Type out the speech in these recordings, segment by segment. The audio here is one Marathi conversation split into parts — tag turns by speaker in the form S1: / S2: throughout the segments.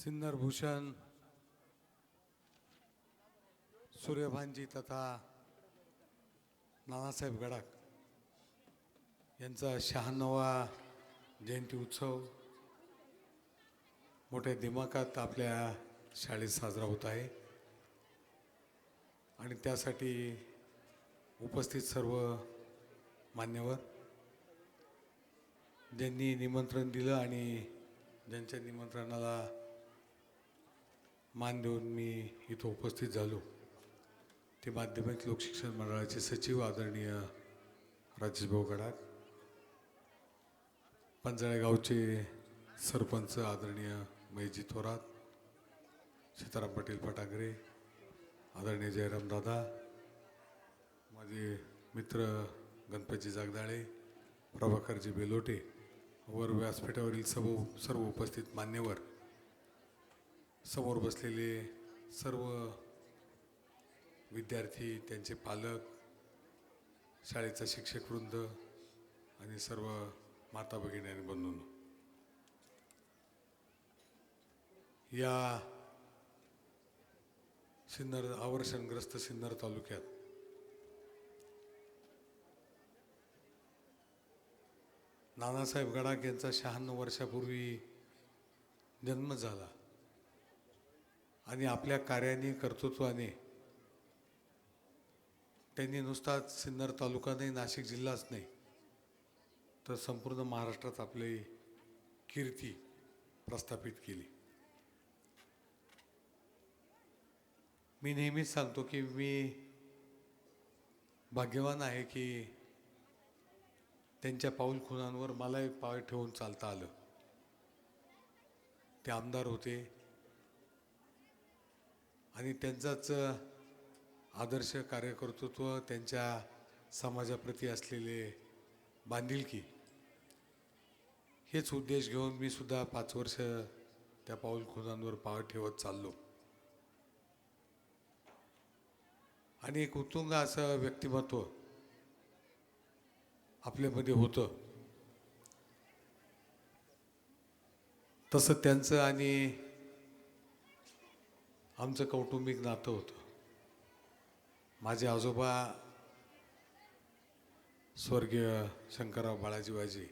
S1: सिन्नर भूषण सूर्यभानजी तथा नानासाहेब गडाख यांचा 96वा जयंती उत्सव मोठ्या दिमाखात आपल्या शाळेत साजरा होत आहे आणि त्यासाठी उपस्थित सर्व मान्यवर ज्यांनी निमंत्रण दिलं आणि ज्यांच्या निमंत्रणाला मान देऊन मी इथं उपस्थित झालो ते माध्यमिक लोकशिक्षण मंडळाचे सचिव आदरणीय राजेश भाऊ गडाख, पंजाळे गावचे सरपंच आदरणीय महेशजी थोरात, सीताराम पाटील फटांगरे, आदरणीय जयराम दादा, माझे मित्र गणपतजी जागदाळे, प्रभाकरजी बेलोटे, वर व्यासपीठावरील सर्व उपस्थित मान्यवर, समोर बसलेले सर्व विद्यार्थी, त्यांचे पालक, शाळेचा शिक्षक वृंद आणि सर्व माता भगिनी आणि बंधूंनो, या सिन्नर अवर्षणग्रस्त सिन्नर तालुक्यात नानासाहेब गडाख यांचा 96 वर्षापूर्वी जन्म झाला आणि आपल्या कार्याने कर्तृत्वाने त्यांनी नुसताच सिन्नर तालुका नाही, नाशिक जिल्हाच नाही तर संपूर्ण महाराष्ट्रात आपली कीर्ती प्रस्थापित केली. मी नेहमीच सांगतो की मी भाग्यवान आहे की त्यांच्या पाऊलखुणांवर मलाही पाय ठेवून चालता आलं. ते आमदार होते आणि त्यांचाच आदर्श कार्यकर्तृत्व, त्यांच्या समाजाप्रती असलेले बांधिलकी हेच उद्देश घेऊन मी सुद्धा 5 वर्ष त्या पाऊलखुणांवर पाय ठेवत चाललो आणि एक उत्तुंग असं व्यक्तिमत्व आपल्यामध्ये होतं. तसं त्यांचं आणि आमचं कौटुंबिक नातं होतं. माझे आजोबा स्वर्गीय शंकरराव बाळाजी वाजे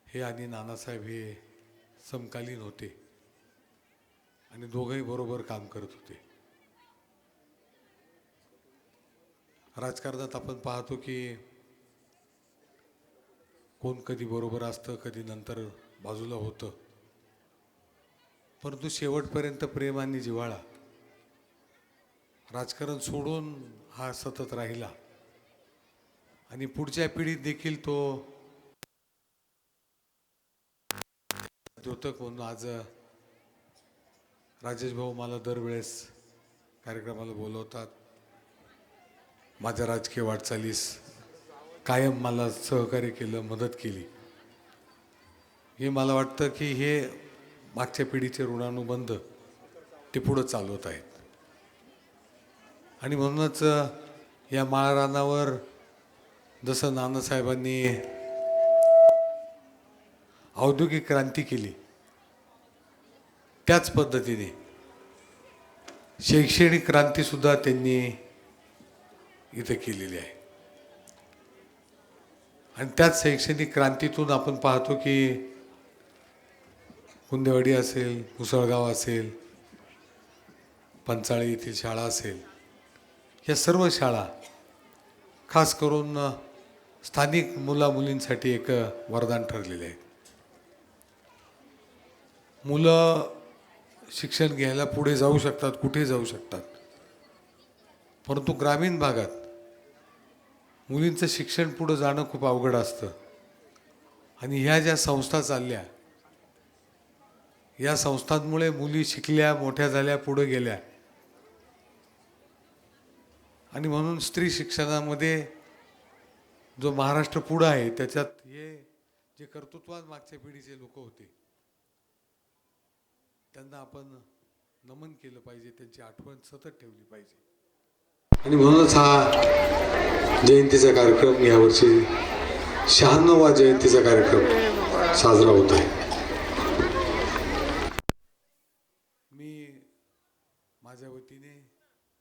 S1: हे आणि नानासाहेब हे समकालीन होते आणि दोघंही बरोबर काम करत होते. राजकारणात आपण पाहतो की कोण कधी बरोबर असतं, कधी नंतर बाजूला होतं, परंतु शेवटपर्यंत प्रेम आणि जिव्हाळा राजकारण सोडून हा सतत राहिला आणि पुढच्या पिढीत देखील तो द्योतक म्हणून आज राजेश भाऊ मला दरवेळेस कार्यक्रमाला बोलवतात. माझ्या राजकीय वाटचालीस कायम मला सहकार्य केलं, मदत केली. हे मला वाटतं की हे मागच्या पिढीचे ऋणानुबंध ते पुढं चालवत आहेत आणि म्हणूनच या माळरानावर जसं नानासाहेबांनी औद्योगिक क्रांती केली त्याच पद्धतीने शैक्षणिक क्रांतीसुद्धा त्यांनी इथे केलेली आहे आणि त्याच शैक्षणिक क्रांतीतून आपण पाहतो की कुंदेवाडी असेल, मुसळगाव असेल, पंचाळे येथील शाळा असेल, या सर्व शाळा खास करून स्थानिक मुलामुलींसाठी एक वरदान ठरलेले आहेत. मुलं शिक्षण घ्यायला पुढे जाऊ शकतात, कुठे जाऊ शकतात, परंतु ग्रामीण भागात मुलींचं शिक्षण पुढं जाणं खूप अवघड असतं आणि ह्या ज्या संस्था चालल्या, या संस्थांमुळे मुली शिकल्या, मोठ्या झाल्या, पुढे गेल्या आणि म्हणून स्त्री शिक्षणामध्ये जो महाराष्ट्र पुढं आहे त्याच्यात हे जे कर्तृत्वान मागच्या पिढीचे लोक होते त्यांना आपण नमन केलं पाहिजे, त्यांची आठवण सतत ठेवली पाहिजे आणि म्हणूनच हा जयंतीचा कार्यक्रम यावर्षी 96वा जयंतीचा कार्यक्रम साजरा होत आहे.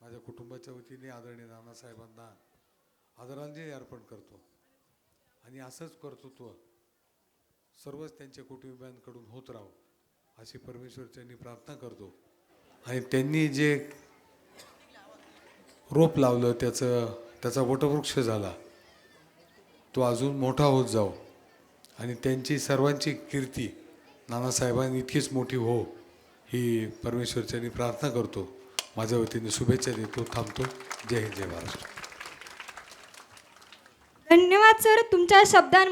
S1: माझ्या कुटुंबाच्या वतीने आदरणीय नानासाहेबांना आदरांजली अर्पण करतो आणि असंच कर्तृत्व सर्वच त्यांच्या कुटुंबियांकडून होत राहो अशी परमेश्वरच्यांनी प्रार्थना करतो. आणि त्यांनी जे रोप लावलं त्याचा वटवृक्ष झाला, तो अजून मोठा होत जाओ आणि त्यांची सर्वांची कीर्ती नानासाहेबांनी इतकीच मोठी हो ही परमेश्वरच्यांनी प्रार्थना करतो. माझ्या वतीने शुभेच्छा देतो. थांबतो. जय हिंद, जय महाराष्ट्र.
S2: धन्यवाद सर, तुमच्या शब्दां